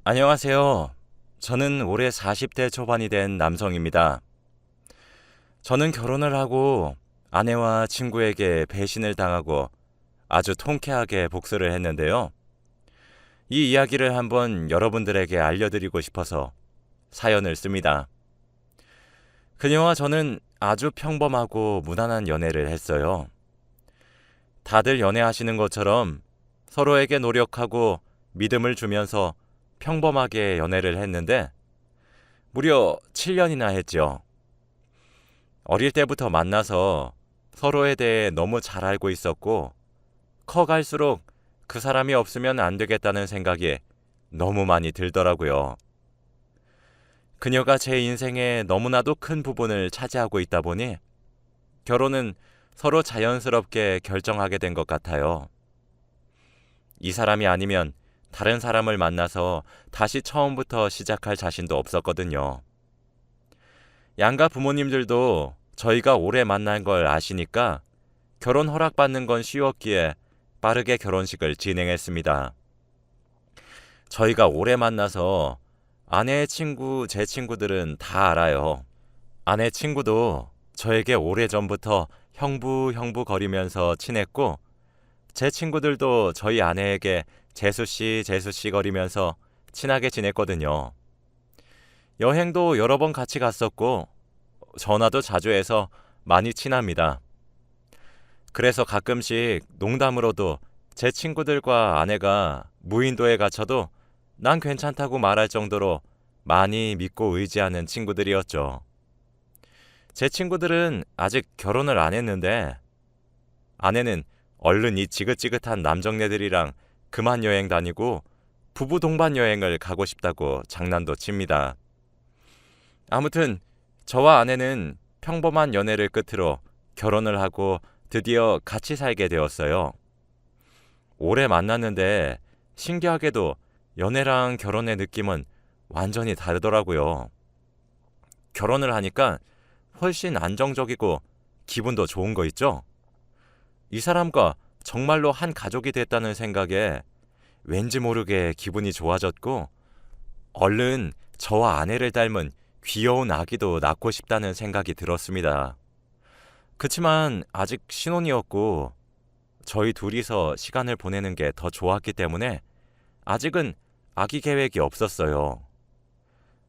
안녕하세요. 저는 올해 40대 초반이 된 남성입니다. 저는 결혼을 하고 아내와 친구에게 배신을 당하고 아주 통쾌하게 복수를 했는데요. 이 이야기를 한번 여러분들에게 알려드리고 싶어서 사연을 씁니다. 그녀와 저는 아주 평범하고 무난한 연애를 했어요. 다들 연애하시는 것처럼 서로에게 노력하고 믿음을 주면서 평범하게 연애를 했는데 무려 7년이나 했죠. 어릴 때부터 만나서 서로에 대해 너무 잘 알고 있었고 커갈수록 그 사람이 없으면 안 되겠다는 생각이 너무 많이 들더라고요. 그녀가 제 인생의 너무나도 큰 부분을 차지하고 있다 보니 결혼은 서로 자연스럽게 결정하게 된 것 같아요. 이 사람이 아니면 다른 사람을 만나서 다시 처음부터 시작할 자신도 없었거든요. 양가 부모님들도 저희가 오래 만난 걸 아시니까 결혼 허락받는 건 쉬웠기에 빠르게 결혼식을 진행했습니다. 저희가 오래 만나서 아내의 친구, 제 친구들은 다 알아요. 아내 친구도 저에게 오래전부터 형부 거리면서 친했고 제 친구들도 저희 아내에게 재수씨 거리면서 친하게 지냈거든요. 여행도 여러 번 같이 갔었고 전화도 자주 해서 많이 친합니다. 그래서 가끔씩 농담으로도 제 친구들과 아내가 무인도에 갇혀도 난 괜찮다고 말할 정도로 많이 믿고 의지하는 친구들이었죠. 제 친구들은 아직 결혼을 안 했는데 아내는 얼른 이 지긋지긋한 남정네들이랑 그만 여행 다니고 부부 동반 여행을 가고 싶다고 장난도 칩니다. 아무튼 저와 아내는 평범한 연애를 끝으로 결혼을 하고 드디어 같이 살게 되었어요. 오래 만났는데 신기하게도 연애랑 결혼의 느낌은 완전히 다르더라고요. 결혼을 하니까 훨씬 안정적이고 기분도 좋은 거 있죠? 이 사람과 정말로 한 가족이 됐다는 생각에 왠지 모르게 기분이 좋아졌고 얼른 저와 아내를 닮은 귀여운 아기도 낳고 싶다는 생각이 들었습니다. 그치만 아직 신혼이었고 저희 둘이서 시간을 보내는 게 더 좋았기 때문에 아직은 아기 계획이 없었어요.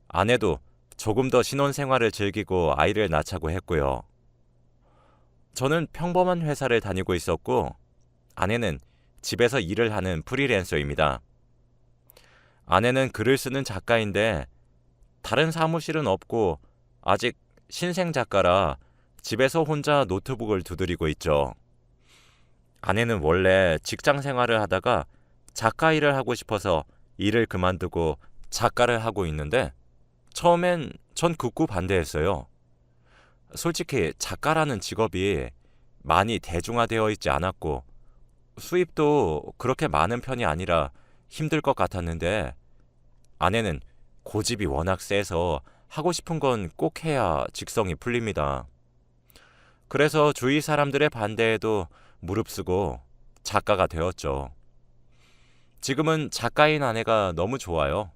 아내도 조금 더 신혼 생활을 즐기고 아이를 낳자고 했고요. 저는 평범한 회사를 다니고 있었고 아내는 집에서 일을 하는 프리랜서입니다. 아내는 글을 쓰는 작가인데 다른 사무실은 없고 아직 신생 작가라 집에서 혼자 노트북을 두드리고 있죠. 아내는 원래 직장 생활을 하다가 작가 일을 하고 싶어서 일을 그만두고 작가를 하고 있는데 처음엔 전 극구 반대했어요. 솔직히 작가라는 직업이 많이 대중화되어 있지 않았고 수입도 그렇게 많은 편이 아니라 힘들 것 같았는데 아내는 고집이 워낙 세서 하고 싶은 건 꼭 해야 직성이 풀립니다. 그래서 주위 사람들의 반대에도 무릅쓰고 작가가 되었죠. 지금은 작가인 아내가 너무 좋아요.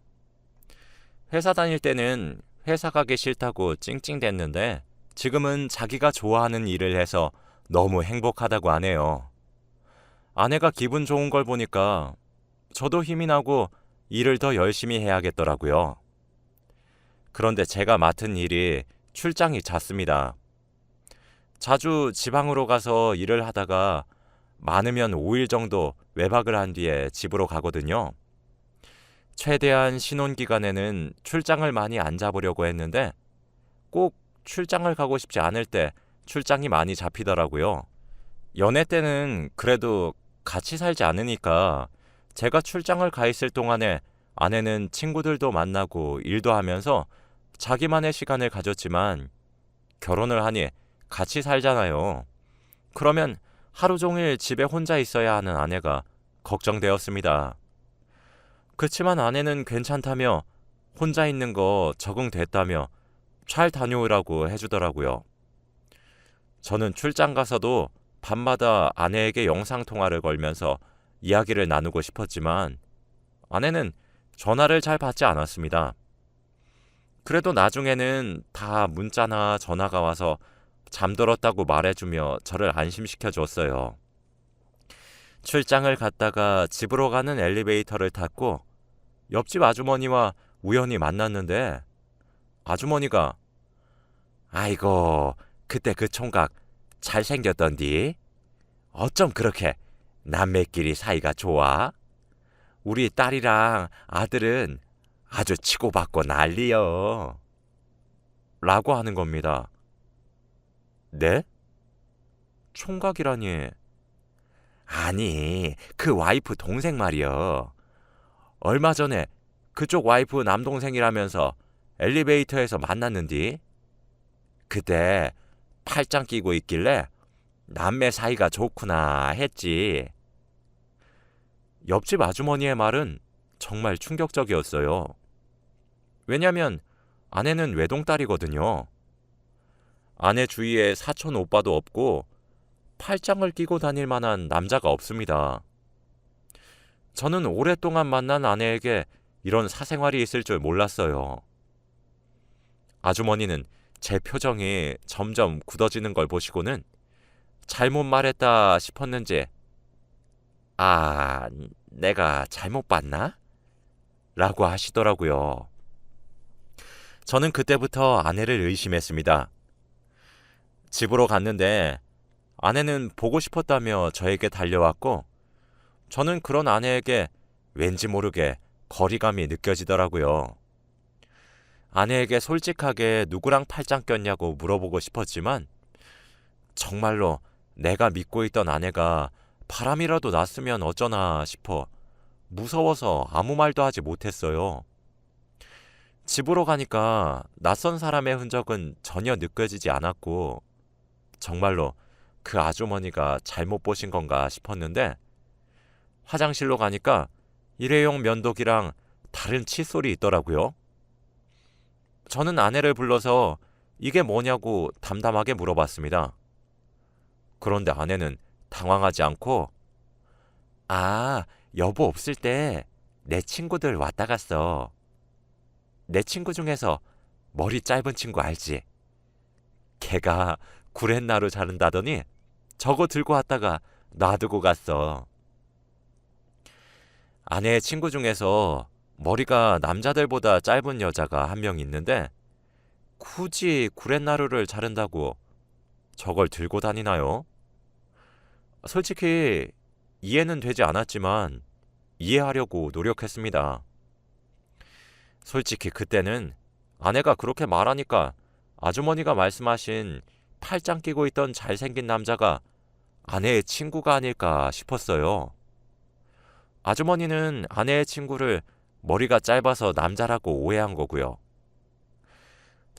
회사 다닐 때는 회사 가기 싫다고 찡찡댔는데 지금은 자기가 좋아하는 일을 해서 너무 행복하다고 하네요. 아내가 기분 좋은 걸 보니까 저도 힘이 나고 일을 더 열심히 해야겠더라고요. 그런데 제가 맡은 일이 출장이 잦습니다. 자주 지방으로 가서 일을 하다가 많으면 5일 정도 외박을 한 뒤에 집으로 가거든요. 최대한 신혼 기간에는 출장을 많이 안 잡으려고 했는데 꼭 출장을 가고 싶지 않을 때 출장이 많이 잡히더라고요. 연애 때는 그래도 같이 살지 않으니까 제가 출장을 가 있을 동안에 아내는 친구들도 만나고 일도 하면서 자기만의 시간을 가졌지만 결혼을 하니 같이 살잖아요. 그러면 하루 종일 집에 혼자 있어야 하는 아내가 걱정되었습니다. 그치만 아내는 괜찮다며 혼자 있는 거 적응됐다며 잘 다녀오라고 해주더라고요. 저는 출장 가서도 밤마다 아내에게 영상통화를 걸면서 이야기를 나누고 싶었지만 아내는 전화를 잘 받지 않았습니다. 그래도 나중에는 다 문자나 전화가 와서 잠들었다고 말해주며 저를 안심시켜 줬어요. 출장을 갔다가 집으로 가는 엘리베이터를 탔고 옆집 아주머니와 우연히 만났는데 아주머니가 아이고 그때 그 총각 잘생겼던디? 어쩜 그렇게 남매끼리 사이가 좋아? 우리 딸이랑 아들은 아주 치고받고 난리여. 라고 하는 겁니다. 네? 총각이라니. 아니, 그 와이프 동생 말이여. 얼마 전에 그쪽 와이프 남동생이라면서 엘리베이터에서 만났는디. 그때 팔짱 끼고 있길래 남매 사이가 좋구나 했지. 옆집 아주머니의 말은 정말 충격적이었어요. 왜냐면 아내는 외동딸이거든요. 아내 주위에 사촌 오빠도 없고 팔짱을 끼고 다닐 만한 남자가 없습니다. 저는 오랫동안 만난 아내에게 이런 사생활이 있을 줄 몰랐어요. 아주머니는 제 표정이 점점 굳어지는 걸 보시고는 잘못 말했다 싶었는지 내가 잘못 봤나? 라고 하시더라고요. 저는 그때부터 아내를 의심했습니다. 집으로 갔는데 아내는 보고 싶었다며 저에게 달려왔고 저는 그런 아내에게 왠지 모르게 거리감이 느껴지더라고요. 아내에게 솔직하게 누구랑 팔짱 꼈냐고 물어보고 싶었지만 정말로 내가 믿고 있던 아내가 바람이라도 났으면 어쩌나 싶어 무서워서 아무 말도 하지 못했어요. 집으로 가니까 낯선 사람의 흔적은 전혀 느껴지지 않았고 정말로 그 아주머니가 잘못 보신 건가 싶었는데 화장실로 가니까 일회용 면도기랑 다른 칫솔이 있더라고요. 저는 아내를 불러서 이게 뭐냐고 담담하게 물어봤습니다. 그런데 아내는 당황하지 않고 여보 없을 때 내 친구들 왔다 갔어. 내 친구 중에서 머리 짧은 친구 알지? 걔가 구렛나루 자른다더니 저거 들고 왔다가 놔두고 갔어. 아내의 친구 중에서 머리가 남자들보다 짧은 여자가 한 명 있는데 굳이 구렛나루를 자른다고 저걸 들고 다니나요? 솔직히 이해는 되지 않았지만 이해하려고 노력했습니다. 솔직히 그때는 아내가 그렇게 말하니까 아주머니가 말씀하신 팔짱 끼고 있던 잘생긴 남자가 아내의 친구가 아닐까 싶었어요. 아주머니는 아내의 친구를 머리가 짧아서 남자라고 오해한 거고요.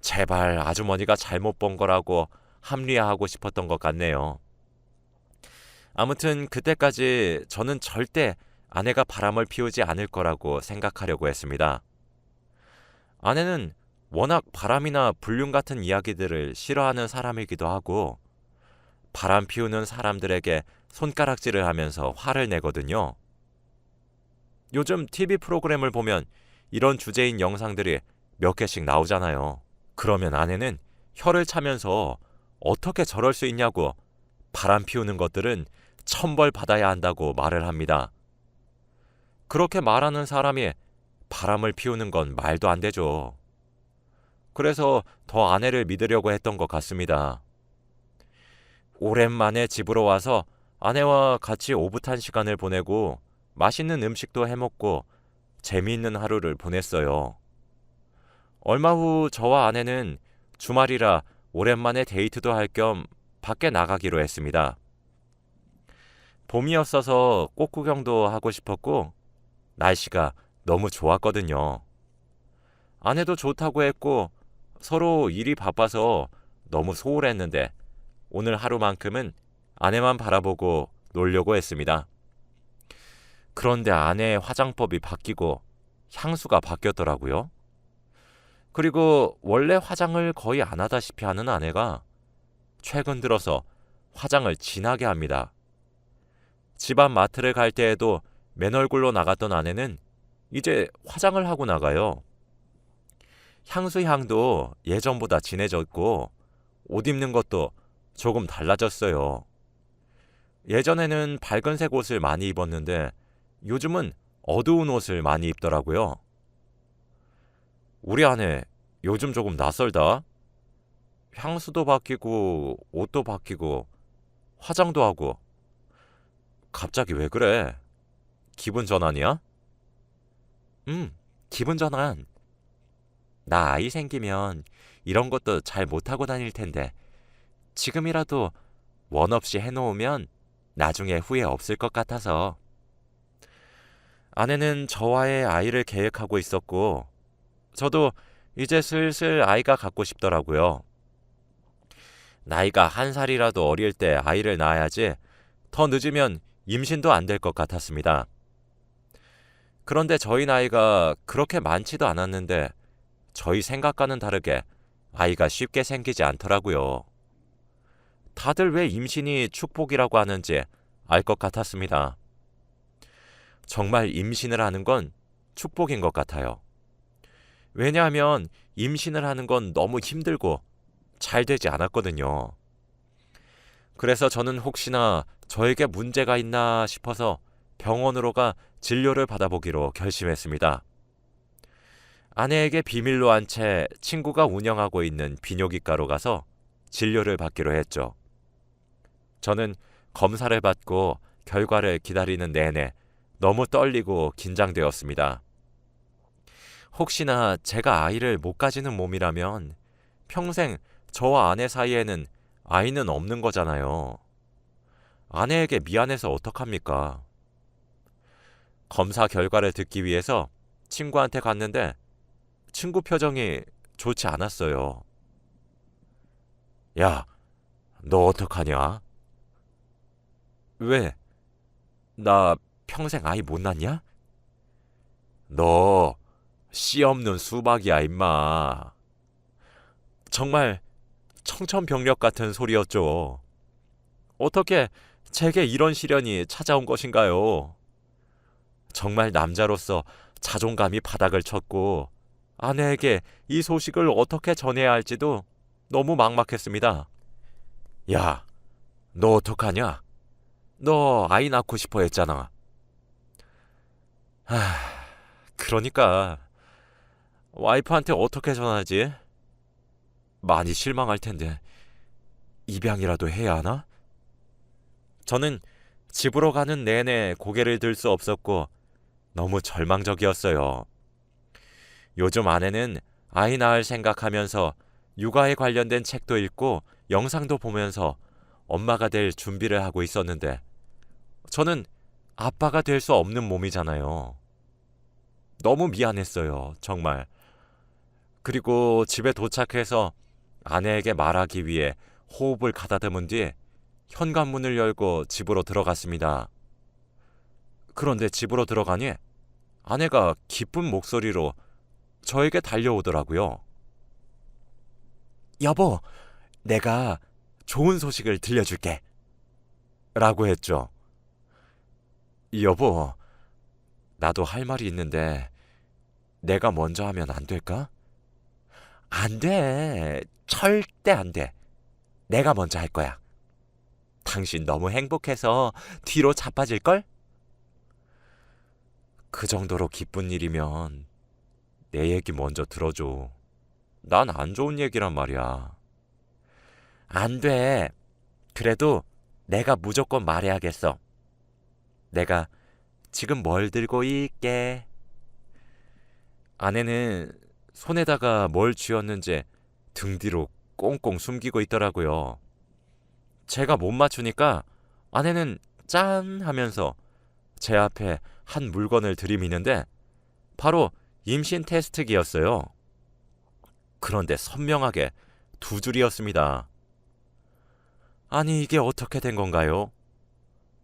제발 아주머니가 잘못 본 거라고 합리화하고 싶었던 것 같네요. 아무튼 그때까지 저는 절대 아내가 바람을 피우지 않을 거라고 생각하려고 했습니다. 아내는 워낙 바람이나 불륜 같은 이야기들을 싫어하는 사람이기도 하고 바람 피우는 사람들에게 손가락질을 하면서 화를 내거든요. 요즘 TV 프로그램을 보면 이런 주제인 영상들이 몇 개씩 나오잖아요. 그러면 아내는 혀를 차면서 어떻게 저럴 수 있냐고 바람 피우는 것들은 천벌 받아야 한다고 말을 합니다. 그렇게 말하는 사람이 바람을 피우는 건 말도 안 되죠. 그래서 더 아내를 믿으려고 했던 것 같습니다. 오랜만에 집으로 와서 아내와 같이 오붓한 시간을 보내고 맛있는 음식도 해먹고 재미있는 하루를 보냈어요. 얼마 후 저와 아내는 주말이라 오랜만에 데이트도 할 겸 밖에 나가기로 했습니다. 봄이었어서 꽃 구경도 하고 싶었고 날씨가 너무 좋았거든요. 아내도 좋다고 했고 서로 일이 바빠서 너무 소홀했는데 오늘 하루만큼은 아내만 바라보고 놀려고 했습니다. 그런데 아내의 화장법이 바뀌고 향수가 바뀌었더라고요. 그리고 원래 화장을 거의 안 하다시피 하는 아내가 최근 들어서 화장을 진하게 합니다. 집 앞 마트를 갈 때에도 맨 얼굴로 나갔던 아내는 이제 화장을 하고 나가요. 향수 향도 예전보다 진해졌고 옷 입는 것도 조금 달라졌어요. 예전에는 밝은색 옷을 많이 입었는데 요즘은 어두운 옷을 많이 입더라고요. 우리 아내 요즘 조금 낯설다. 향수도 바뀌고 옷도 바뀌고 화장도 하고. 갑자기 왜 그래? 기분 전환이야? 기분 전환. 나 아이 생기면 이런 것도 잘 못하고 다닐 텐데 지금이라도 원 없이 해놓으면 나중에 후회 없을 것 같아서. 아내는 저와의 아이를 계획하고 있었고 저도 이제 슬슬 아이가 갖고 싶더라고요. 나이가 1살이라도 어릴 때 아이를 낳아야지 더 늦으면 임신도 안 될 것 같았습니다. 그런데 저희 나이가 그렇게 많지도 않았는데 저희 생각과는 다르게 아이가 쉽게 생기지 않더라고요. 다들 왜 임신이 축복이라고 하는지 알 것 같았습니다. 정말 임신을 하는 건 축복인 것 같아요. 왜냐하면 임신을 하는 건 너무 힘들고 잘 되지 않았거든요. 그래서 저는 혹시나 저에게 문제가 있나 싶어서 병원으로 가 진료를 받아보기로 결심했습니다. 아내에게 비밀로 한 채 친구가 운영하고 있는 비뇨기과로 가서 진료를 받기로 했죠. 저는 검사를 받고 결과를 기다리는 내내 너무 떨리고 긴장되었습니다. 혹시나 제가 아이를 못 가지는 몸이라면 평생 저와 아내 사이에는 아이는 없는 거잖아요. 아내에게 미안해서 어떡합니까? 검사 결과를 듣기 위해서 친구한테 갔는데 친구 표정이 좋지 않았어요. 야, 너 어떡하냐? 왜? 나 평생 아이 못 낳냐? 너 씨 없는 수박이야, 임마. 정말 청천벽력 같은 소리였죠. 어떻게 제게 이런 시련이 찾아온 것인가요? 정말 남자로서 자존감이 바닥을 쳤고 아내에게 이 소식을 어떻게 전해야 할지도 너무 막막했습니다. 야, 너 어떡하냐? 너 아이 낳고 싶어 했잖아. 하, 그러니까 와이프한테 어떻게 전하지? 많이 실망할 텐데 입양이라도 해야 하나? 저는 집으로 가는 내내 고개를 들 수 없었고 너무 절망적이었어요. 요즘 아내는 아이 낳을 생각하면서 육아에 관련된 책도 읽고 영상도 보면서 엄마가 될 준비를 하고 있었는데 저는 아빠가 될 수 없는 몸이잖아요. 너무 미안했어요, 정말. 그리고 집에 도착해서 아내에게 말하기 위해 호흡을 가다듬은 뒤 현관문을 열고 집으로 들어갔습니다. 그런데 집으로 들어가니 아내가 기쁜 목소리로 저에게 달려오더라고요. 여보, 내가 좋은 소식을 들려줄게. 라고 했죠. 여보, 나도 할 말이 있는데 내가 먼저 하면 안 될까? 안 돼. 절대 안 돼. 내가 먼저 할 거야. 당신 너무 행복해서 뒤로 자빠질걸? 그 정도로 기쁜 일이면 내 얘기 먼저 들어줘. 난 안 좋은 얘기란 말이야. 안 돼. 그래도 내가 무조건 말해야겠어. 내가 지금 뭘 들고 있게. 아내는 손에다가 뭘 쥐었는지 등 뒤로 꽁꽁 숨기고 있더라고요. 제가 못 맞추니까 아내는 짠 하면서 제 앞에 한 물건을 들이미는데 바로 임신 테스트기였어요. 그런데 선명하게 2줄이었습니다. 아니 이게 어떻게 된 건가요?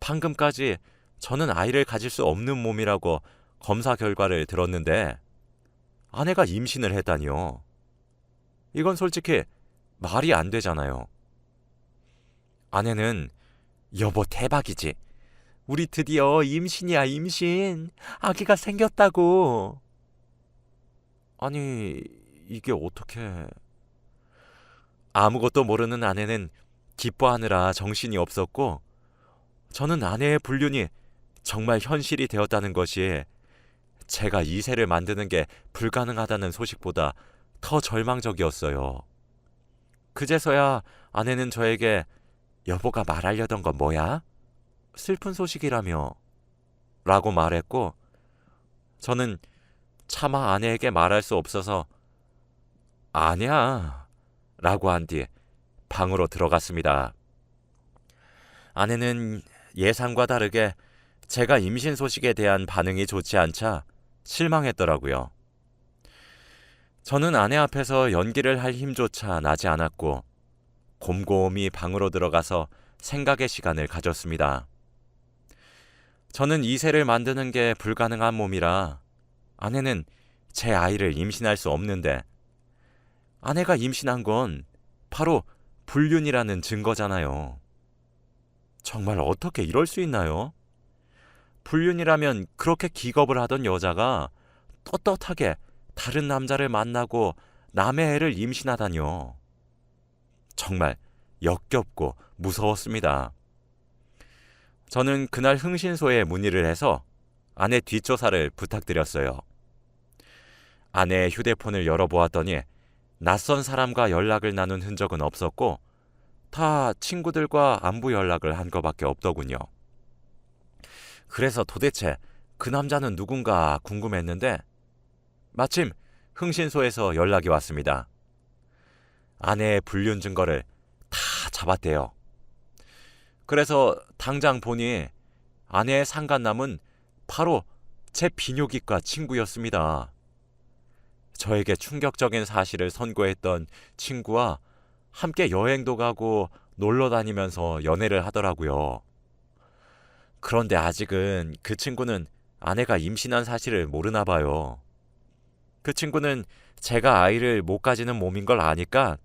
방금까지 저는 아이를 가질 수 없는 몸이라고 검사 결과를 들었는데 아내가 임신을 했다니요. 이건 솔직히 말이 안 되잖아요. 아내는 여보 대박이지. 우리 드디어 임신이야, 임신. 아기가 생겼다고. 아니, 이게 어떻게... 아무것도 모르는 아내는 기뻐하느라 정신이 없었고, 저는 아내의 불륜이 정말 현실이 되었다는 것이 제가 이세를 만드는 게 불가능하다는 소식보다 더 절망적이었어요. 그제서야 아내는 저에게 여보가 말하려던 건 뭐야? 슬픈 소식이라며 라고 말했고, 저는 차마 아내에게 말할 수 없어서 아니야 라고 한 뒤 방으로 들어갔습니다. 아내는 예상과 다르게 제가 임신 소식에 대한 반응이 좋지 않자 실망했더라고요. 저는 아내 앞에서 연기를 할 힘조차 나지 않았고 곰곰이 방으로 들어가서 생각의 시간을 가졌습니다. 저는 이세를 만드는 게 불가능한 몸이라 아내는 제 아이를 임신할 수 없는데, 아내가 임신한 건 바로 불륜이라는 증거잖아요. 정말 어떻게 이럴 수 있나요? 불륜이라면 그렇게 기겁을 하던 여자가 떳떳하게 다른 남자를 만나고 남의 애를 임신하다뇨. 정말 역겹고 무서웠습니다. 저는 그날 흥신소에 문의를 해서 아내 뒷조사를 부탁드렸어요. 아내의 휴대폰을 열어보았더니 낯선 사람과 연락을 나눈 흔적은 없었고 다 친구들과 안부 연락을 한 것밖에 없더군요. 그래서 도대체 그 남자는 누군가 궁금했는데 마침 흥신소에서 연락이 왔습니다. 아내의 불륜 증거를 다 잡았대요. 그래서 당장 보니 아내의 상간남은 바로 제 비뇨기과 친구였습니다. 저에게 충격적인 사실을 선고했던 친구와 함께 여행도 가고 놀러 다니면서 연애를 하더라고요. 그런데 아직은 그 친구는 아내가 임신한 사실을 모르나 봐요. 그 친구는 제가 아이를 못 가지는 몸인 걸 아니까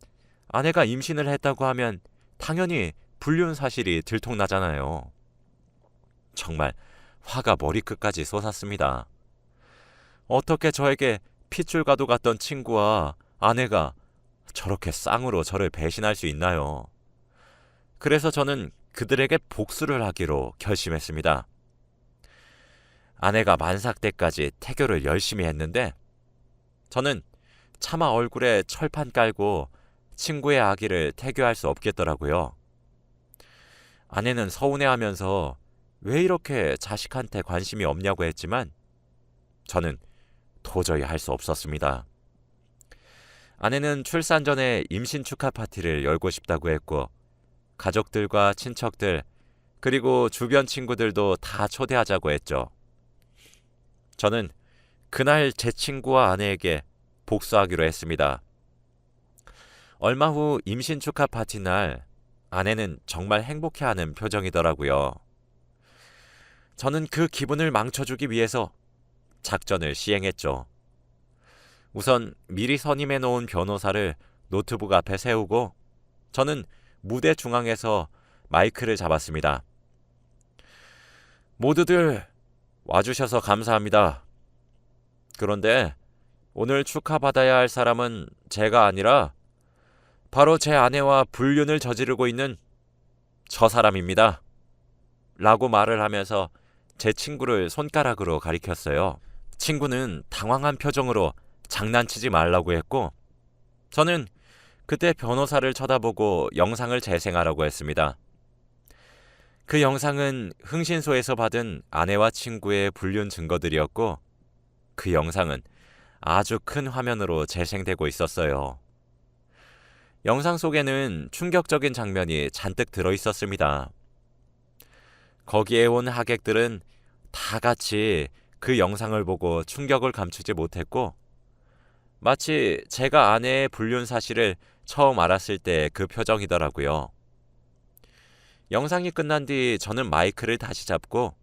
아내가 임신을 했다고 하면 당연히 불륜 사실이 들통나잖아요. 정말 화가 머리끝까지 솟았습니다. 어떻게 저에게 핏줄과도 같던 친구와 아내가 저렇게 쌍으로 저를 배신할 수 있나요? 그래서 저는 그들에게 복수를 하기로 결심했습니다. 아내가 만삭 때까지 태교를 열심히 했는데 저는 차마 얼굴에 철판 깔고 친구의 아기를 태교할 수 없겠더라고요. 아내는 서운해하면서 왜 이렇게 자식한테 관심이 없냐고 했지만 저는 도저히 할 수 없었습니다. 아내는 출산 전에 임신 축하 파티를 열고 싶다고 했고 가족들과 친척들 그리고 주변 친구들도 다 초대하자고 했죠. 저는 그날 제 친구와 아내에게 복수하기로 했습니다. 얼마 후 임신 축하 파티 날 아내는 정말 행복해하는 표정이더라고요. 저는 그 기분을 망쳐주기 위해서 작전을 시행했죠. 우선 미리 선임해 놓은 변호사를 노트북 앞에 세우고 저는 무대 중앙에서 마이크를 잡았습니다. 모두들 와주셔서 감사합니다. 그런데 오늘 축하받아야 할 사람은 제가 아니라 바로 제 아내와 불륜을 저지르고 있는 저 사람입니다. 라고 말을 하면서 제 친구를 손가락으로 가리켰어요. 친구는 당황한 표정으로 장난치지 말라고 했고 저는 그때 변호사를 쳐다보고 영상을 재생하라고 했습니다. 그 영상은 흥신소에서 받은 아내와 친구의 불륜 증거들이었고 그 영상은 아주 큰 화면으로 재생되고 있었어요. 영상 속에는 충격적인 장면이 잔뜩 들어있었습니다. 거기에 온 하객들은 다 같이 그 영상을 보고 충격을 감추지 못했고 마치 제가 아내의 불륜 사실을 처음 알았을 때 그 표정이더라고요. 영상이 끝난 뒤 저는 마이크를 다시 잡고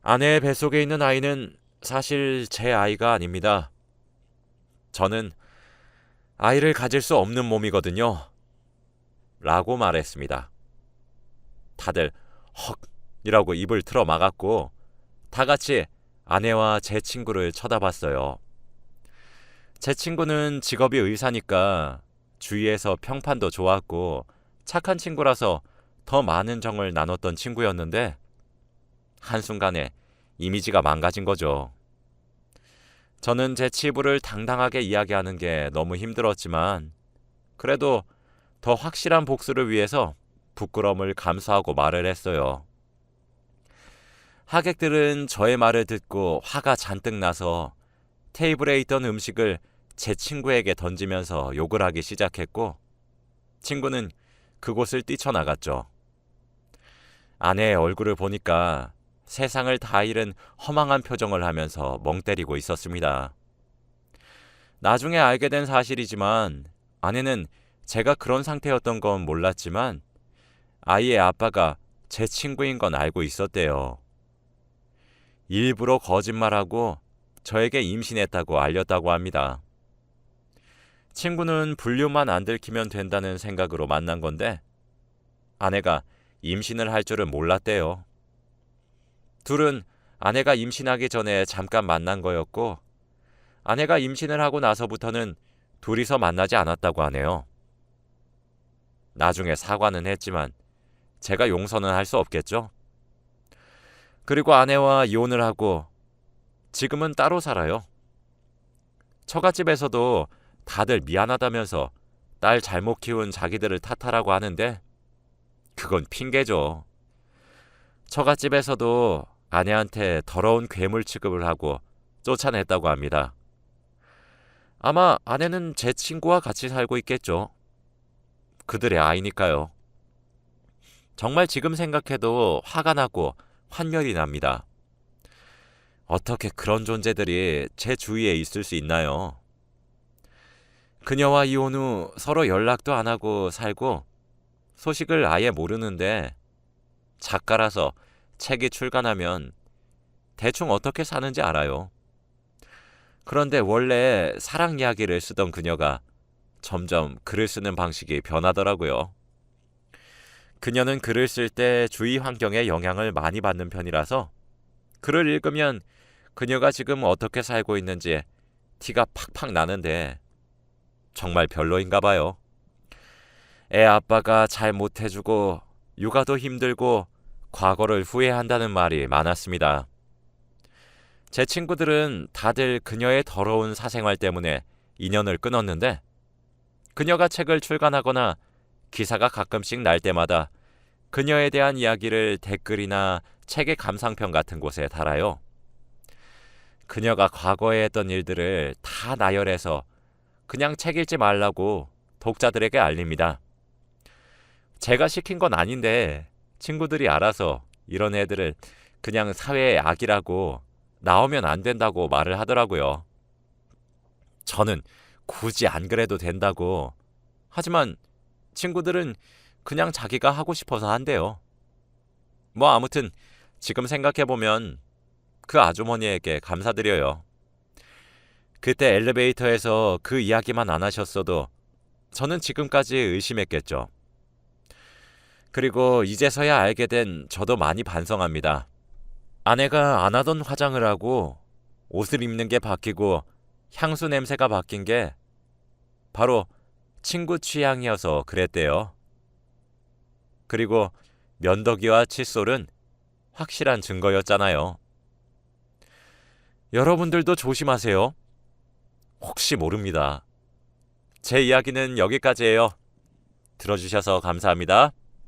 아내의 뱃속에 있는 아이는 사실 제 아이가 아닙니다. 저는 아이를 가질 수 없는 몸이거든요. 라고 말했습니다. 다들 헉 이라고 입을 틀어 막았고 다 같이 아내와 제 친구를 쳐다봤어요. 제 친구는 직업이 의사니까 주위에서 평판도 좋았고 착한 친구라서 더 많은 정을 나눴던 친구였는데 한순간에 이미지가 망가진 거죠. 저는 제 치부를 당당하게 이야기하는 게 너무 힘들었지만 그래도 더 확실한 복수를 위해서 부끄러움을 감수하고 말을 했어요. 하객들은 저의 말을 듣고 화가 잔뜩 나서 테이블에 있던 음식을 제 친구에게 던지면서 욕을 하기 시작했고 친구는 그곳을 뛰쳐나갔죠. 아내의 얼굴을 보니까 세상을 다 잃은 허망한 표정을 하면서 멍 때리고 있었습니다. 나중에 알게 된 사실이지만 아내는 제가 그런 상태였던 건 몰랐지만 아이의 아빠가 제 친구인 건 알고 있었대요. 일부러 거짓말하고 저에게 임신했다고 알렸다고 합니다. 친구는 불륜만 안 들키면 된다는 생각으로 만난 건데 아내가 임신을 할 줄은 몰랐대요. 둘은 아내가 임신하기 전에 잠깐 만난 거였고 아내가 임신을 하고 나서부터는 둘이서 만나지 않았다고 하네요. 나중에 사과는 했지만 제가 용서는 할 수 없겠죠. 그리고 아내와 이혼을 하고 지금은 따로 살아요. 처갓집에서도 다들 미안하다면서 딸 잘못 키운 자기들을 탓하라고 하는데 그건 핑계죠. 처갓집에서도 아내한테 더러운 괴물 취급을 하고 쫓아냈다고 합니다. 아마 아내는 제 친구와 같이 살고 있겠죠. 그들의 아이니까요. 정말 지금 생각해도 화가 나고 환멸이 납니다. 어떻게 그런 존재들이 제 주위에 있을 수 있나요? 그녀와 이혼 후 서로 연락도 안 하고 살고 소식을 아예 모르는데 작가라서 책이 출간하면 대충 어떻게 사는지 알아요. 그런데 원래 사랑 이야기를 쓰던 그녀가 점점 글을 쓰는 방식이 변하더라고요. 그녀는 글을 쓸 때 주위 환경에 영향을 많이 받는 편이라서 글을 읽으면 그녀가 지금 어떻게 살고 있는지 티가 팍팍 나는데 정말 별로인가 봐요. 애 아빠가 잘 못해주고 육아도 힘들고 과거를 후회한다는 말이 많았습니다. 제 친구들은 다들 그녀의 더러운 사생활 때문에 인연을 끊었는데 그녀가 책을 출간하거나 기사가 가끔씩 날 때마다 그녀에 대한 이야기를 댓글이나 책의 감상평 같은 곳에 달아요. 그녀가 과거에 했던 일들을 다 나열해서 그냥 책 읽지 말라고 독자들에게 알립니다. 제가 시킨 건 아닌데 친구들이 알아서 이런 애들을 그냥 사회의 악이라고 나오면 안 된다고 말을 하더라고요. 저는 굳이 안 그래도 된다고. 하지만 친구들은 그냥 자기가 하고 싶어서 한대요. 뭐 아무튼 지금 생각해보면 그 아주머니에게 감사드려요. 그때 엘리베이터에서 그 이야기만 안 하셨어도 저는 지금까지 의심했겠죠. 그리고 이제서야 알게 된 저도 많이 반성합니다. 아내가 안 하던 화장을 하고 옷을 입는 게 바뀌고 향수 냄새가 바뀐 게 바로 친구 취향이어서 그랬대요. 그리고 면도기와 칫솔은 확실한 증거였잖아요. 여러분들도 조심하세요. 혹시 모릅니다. 제 이야기는 여기까지예요. 들어주셔서 감사합니다.